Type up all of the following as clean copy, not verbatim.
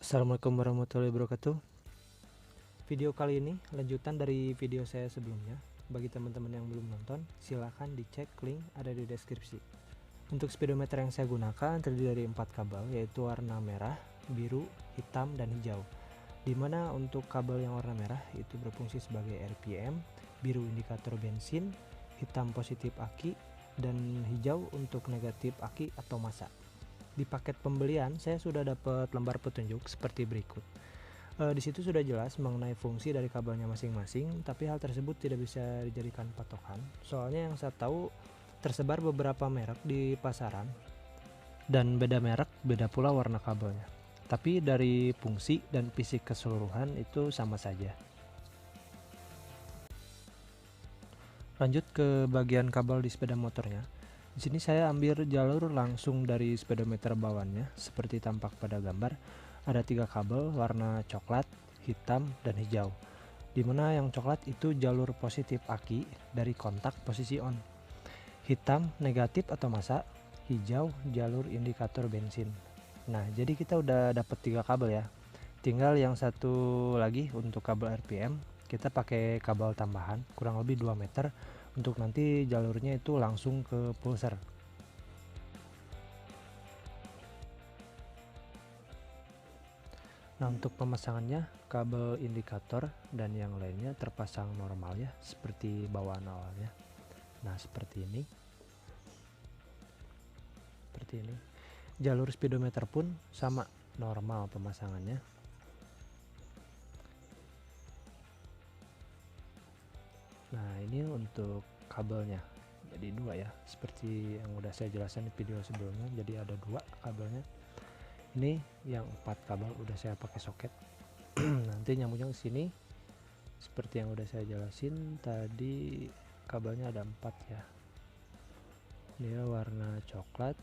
Assalamualaikum warahmatullahi wabarakatuh. Video kali ini lanjutan dari video saya sebelumnya. Bagi teman-teman yang belum nonton, silahkan dicek link ada di deskripsi. Untuk speedometer yang saya gunakan terdiri dari 4 kabel, yaitu warna merah, biru, hitam, dan hijau. Dimana untuk kabel yang warna merah itu berfungsi sebagai RPM, biru indikator bensin, hitam positif aki, dan hijau untuk negatif aki atau massa. Di paket pembelian saya sudah dapat lembar petunjuk seperti berikut. Di situ sudah jelas mengenai fungsi dari kabelnya masing-masing, tapi hal tersebut tidak bisa dijadikan patokan. Soalnya yang saya tahu tersebar beberapa merek di pasaran dan beda merek, beda pula warna kabelnya. Tapi dari fungsi dan fisik keseluruhan itu sama saja. Lanjut ke bagian kabel di sepeda motornya. Di sini saya ambil jalur langsung dari speedometer bawahnya, seperti tampak pada gambar. Ada 3 kabel warna coklat, hitam, dan hijau. Dimana yang coklat itu jalur positif aki dari kontak posisi on. Hitam negatif atau massa, hijau jalur indikator bensin. Nah, jadi kita udah dapat 3 kabel ya. Tinggal yang satu lagi untuk kabel RPM, kita pakai kabel tambahan kurang lebih 2 meter untuk nanti jalurnya itu langsung ke pulser. Nah, untuk pemasangannya kabel indikator dan yang lainnya terpasang normal ya, seperti bawaan awalnya. Nah, seperti ini. Jalur speedometer pun sama, normal pemasangannya. Nah, ini untuk kabelnya. Jadi 2 ya, seperti yang udah saya jelaskan di video sebelumnya. Jadi ada 2 kabelnya. Ini yang 4 kabel udah saya pakai soket. Nanti nyambungnya ke sini. Seperti yang udah saya jelasin tadi, kabelnya ada 4 ya. Dia warna coklat,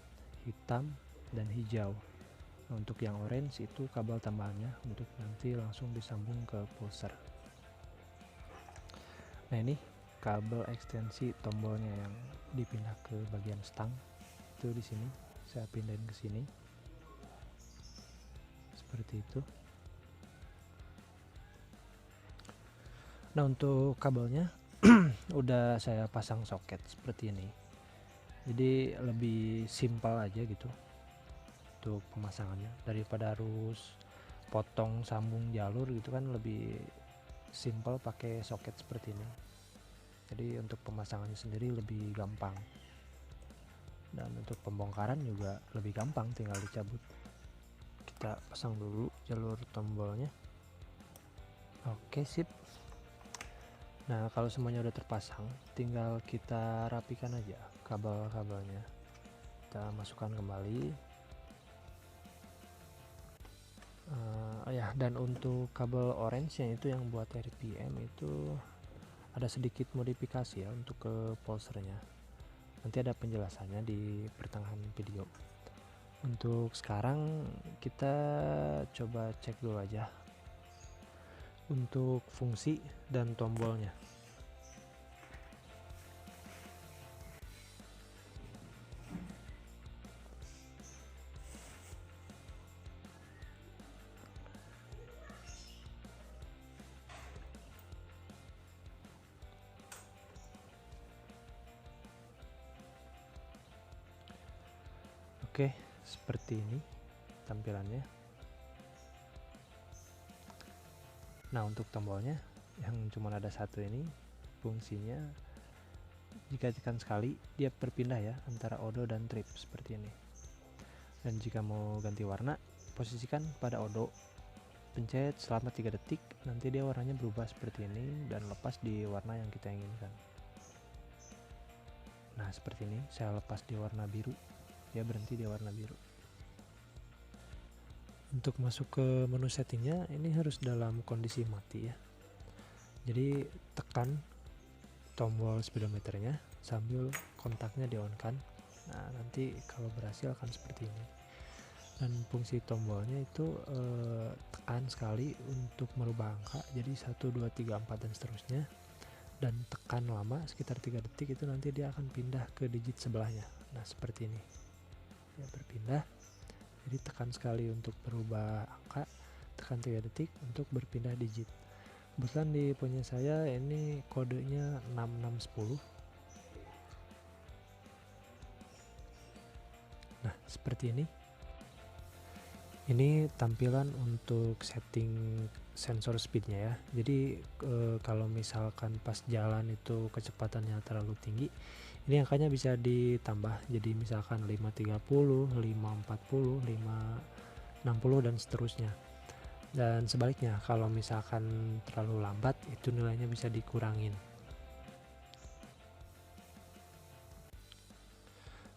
hitam, dan hijau. Nah, untuk yang orange itu kabel tambahannya untuk nanti langsung disambung ke pulser. Nah, ini kabel ekstensi tombolnya yang dipindah ke bagian stang. Itu di sini saya pindahin ke sini. Seperti itu. Nah, untuk kabelnya udah saya pasang soket seperti ini. Jadi lebih simpel aja gitu untuk pemasangannya, daripada harus potong sambung jalur gitu kan, lebih simpel pakai soket seperti ini. Jadi untuk pemasangannya sendiri lebih gampang, dan untuk pembongkaran juga lebih gampang, tinggal dicabut. Kita pasang dulu jalur tombolnya. Oke, sip. Nah, kalau semuanya udah terpasang, tinggal kita rapikan aja kabel-kabelnya. Kita masukkan kembali. Dan untuk kabel orange yang itu yang buat RPM itu ada sedikit modifikasi ya untuk ke pulsernya. Nanti ada penjelasannya di pertengahan video. Untuk sekarang kita coba cek dulu aja untuk fungsi dan tombolnya. Oke, seperti ini tampilannya. Nah, untuk tombolnya yang cuma ada satu ini, fungsinya jika tekan sekali dia berpindah ya antara odo dan trip seperti ini. Dan jika mau ganti warna, posisikan pada odo, pencet selama 3 detik, nanti dia warnanya berubah seperti ini dan lepas di warna yang kita inginkan. Nah, seperti ini saya lepas di warna biru, dia berhenti di warna biru. Untuk masuk ke menu settingnya ini harus dalam kondisi mati ya. Jadi tekan tombol speedometernya sambil kontaknya di on kan. Nah, nanti kalau berhasil akan seperti ini. Dan fungsi tombolnya itu tekan sekali untuk merubah angka, jadi 1, 2, 3, 4 dan seterusnya. dan tekan lama sekitar 3 detik, itu nanti dia akan pindah ke digit sebelahnya. Nah seperti ini ya, berpindah. Jadi tekan sekali untuk berubah angka, tekan 3 detik untuk berpindah digit. Kebetulan di punya saya ini kodenya 6610. Nah seperti ini. Ini tampilan untuk setting sensor speednya ya. Jadi kalau misalkan pas jalan itu kecepatannya terlalu tinggi, ini angkanya bisa ditambah. Jadi misalkan 530, 540, 560 dan seterusnya. Dan sebaliknya kalau misalkan terlalu lambat, itu nilainya bisa dikurangin.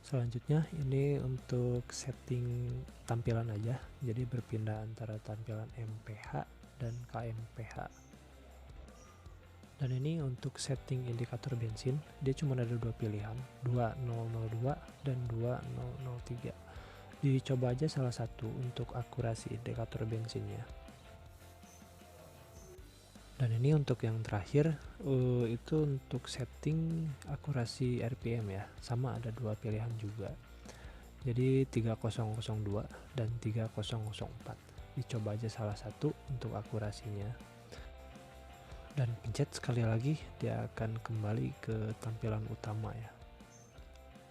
Selanjutnya ini untuk setting tampilan aja, jadi berpindah antara tampilan MPH dan KMPH. Dan ini untuk setting indikator bensin, dia cuma ada dua pilihan, 2002 dan 2003. Dicoba aja salah satu untuk akurasi indikator bensinnya. Dan ini untuk yang terakhir, itu untuk setting akurasi RPM ya, sama ada dua pilihan juga. Jadi 3002 dan 3004. Dicoba aja salah satu untuk akurasinya. Dan pencet sekali lagi, dia akan kembali ke tampilan utama ya.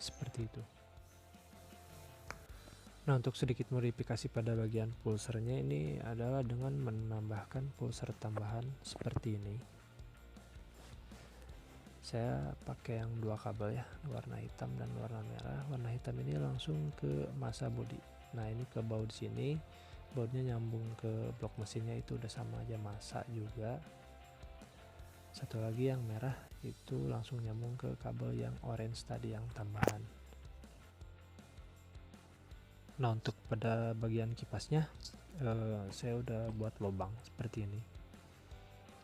Seperti itu. Nah, untuk sedikit modifikasi pada bagian pulsernya ini adalah dengan menambahkan pulser tambahan seperti ini. Saya pakai yang dua kabel ya, warna hitam dan warna merah. Warna hitam ini langsung ke masa bodi. Nah, ini ke baut sini, bautnya nyambung ke blok mesinnya, itu udah sama aja masa juga. Satu lagi yang merah itu langsung nyambung ke kabel yang orange tadi, yang tambahan. Nah, untuk pada bagian kipasnya saya udah buat lubang seperti ini.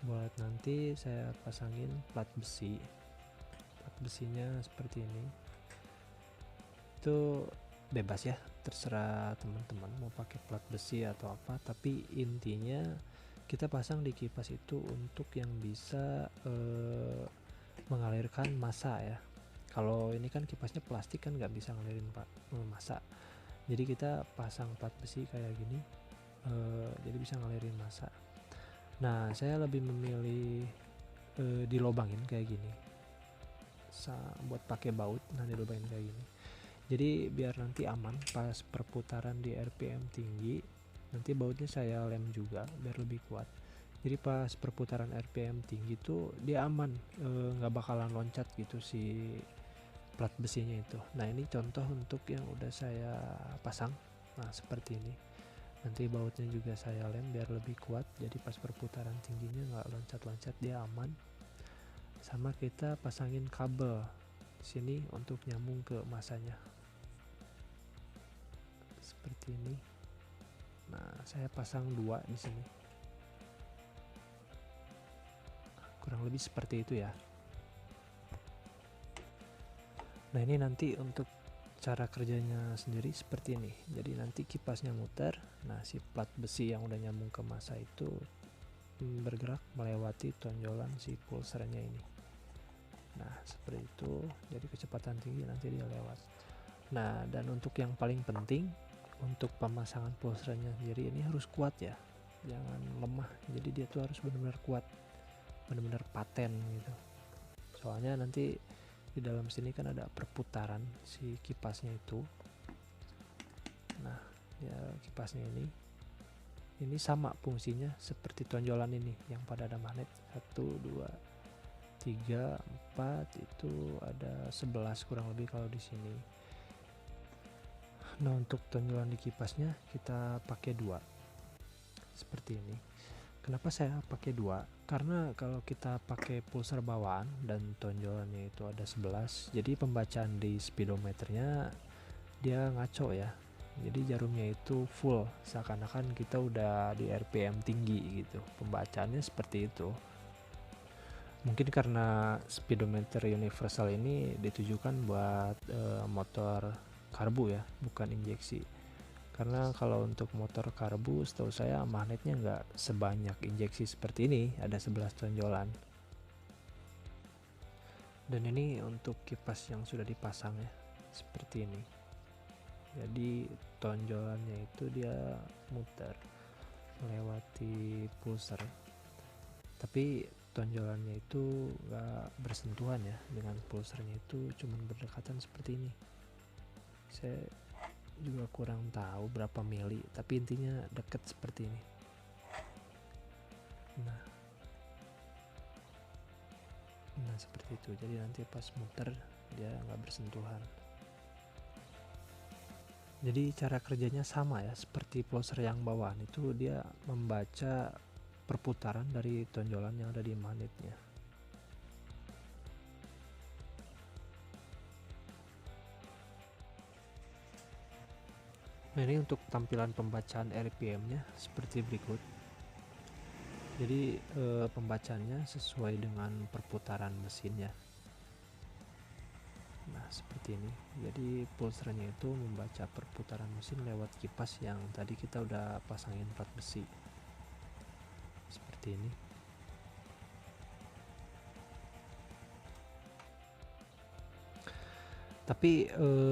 Buat nanti saya pasangin plat besi. Plat besinya seperti ini. Itu bebas ya, terserah teman-teman mau pakai plat besi atau apa, tapi intinya kita pasang di kipas itu untuk yang bisa mengalirkan massa ya. Kalau ini kan kipasnya plastik kan nggak bisa ngalirin massa. Jadi kita pasang plat besi kayak gini, jadi bisa ngalirin massa. Nah, saya lebih memilih dilobangin kayak gini, buat pakai baut. Nah, dilobangin kayak gini. Jadi biar nanti aman pas perputaran di RPM tinggi, nanti bautnya saya lem juga biar lebih kuat. Jadi pas perputaran RPM tinggi tuh dia aman, nggak bakalan loncat gitu si plat besinya itu. Nah, ini contoh untuk yang udah saya pasang. Nah, seperti ini. Nanti bautnya juga saya lem biar lebih kuat, jadi pas perputaran tingginya nggak loncat-loncat, dia aman. Sama kita pasangin kabel sini untuk nyambung ke masanya seperti ini. Nah, saya pasang dua di sini, kurang lebih seperti itu ya. Nah, ini nanti untuk cara kerjanya sendiri seperti ini. Jadi nanti kipasnya muter, nah si plat besi yang udah nyambung ke massa itu bergerak melewati tonjolan si pulsernya ini. Nah, seperti itu. Jadi kecepatan tinggi nanti dia lewat. Nah, dan untuk yang paling penting, untuk pemasangan pulsernya sendiri ini harus kuat ya, jangan lemah. Jadi dia tuh harus benar-benar kuat, benar-benar paten gitu. Soalnya nanti di dalam sini kan ada perputaran si kipasnya itu. Nah, ya kipasnya ini sama fungsinya seperti tonjolan ini yang pada ada magnet. 1, 2, 3, 4, itu ada 11 kurang lebih kalau di sini. Nah, untuk tonjolan di kipasnya kita pakai 2 seperti ini. Kenapa saya pakai 2? Karena kalau kita pakai pulser bawaan dan tonjolannya itu ada 11, jadi pembacaan di speedometernya dia ngaco ya. Jadi jarumnya itu full, seakan-akan kita udah di RPM tinggi gitu. Pembacaannya seperti itu. Mungkin karena speedometer universal ini ditujukan buat motor karbu ya, bukan injeksi. Karena kalau untuk motor karbu setahu saya magnetnya nggak sebanyak injeksi seperti ini, ada 11 tonjolan. Dan ini untuk kipas yang sudah dipasang ya, seperti ini. Jadi tonjolannya itu dia muter melewati pulser, tapi tonjolannya itu gak bersentuhan ya dengan pulsernya, itu cuman berdekatan seperti ini. Saya juga kurang tahu berapa mili, tapi intinya deket seperti ini. Nah seperti itu, jadi nanti pas muter dia nggak bersentuhan. Jadi cara kerjanya sama ya seperti pulser yang bawaan, itu dia membaca perputaran dari tonjolan yang ada di magnetnya. Nah ini untuk tampilan pembacaan RPM-nya seperti berikut. Jadi pembacaannya sesuai dengan perputaran mesinnya. Nah seperti ini. Jadi pulsernya itu membaca perputaran mesin lewat kipas yang tadi kita udah pasangin plat besi. Seperti ini. Tapi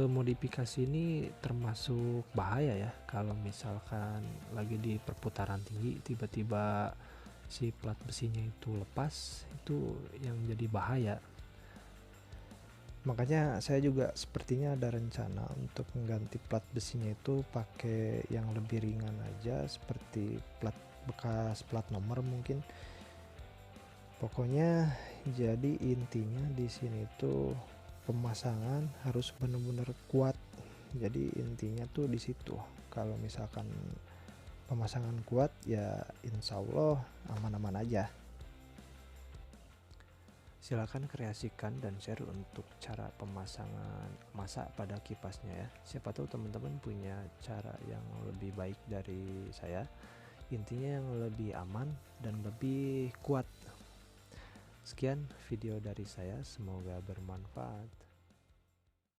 modifikasi ini termasuk bahaya ya, kalau misalkan lagi di perputaran tinggi tiba-tiba si plat besinya itu lepas, itu yang jadi bahaya. Makanya saya juga sepertinya ada rencana untuk mengganti plat besinya itu pakai yang lebih ringan aja, seperti plat bekas plat nomor mungkin. Pokoknya jadi intinya di sini tuh pemasangan harus benar-benar kuat. Jadi intinya tuh di situ. Kalau misalkan pemasangan kuat ya insya Allah aman-aman aja. Silahkan kreasikan dan share untuk cara pemasangan masa pada kipasnya ya. Siapa tahu teman-teman punya cara yang lebih baik dari saya. Intinya yang lebih aman dan lebih kuat. Sekian video dari saya, semoga bermanfaat.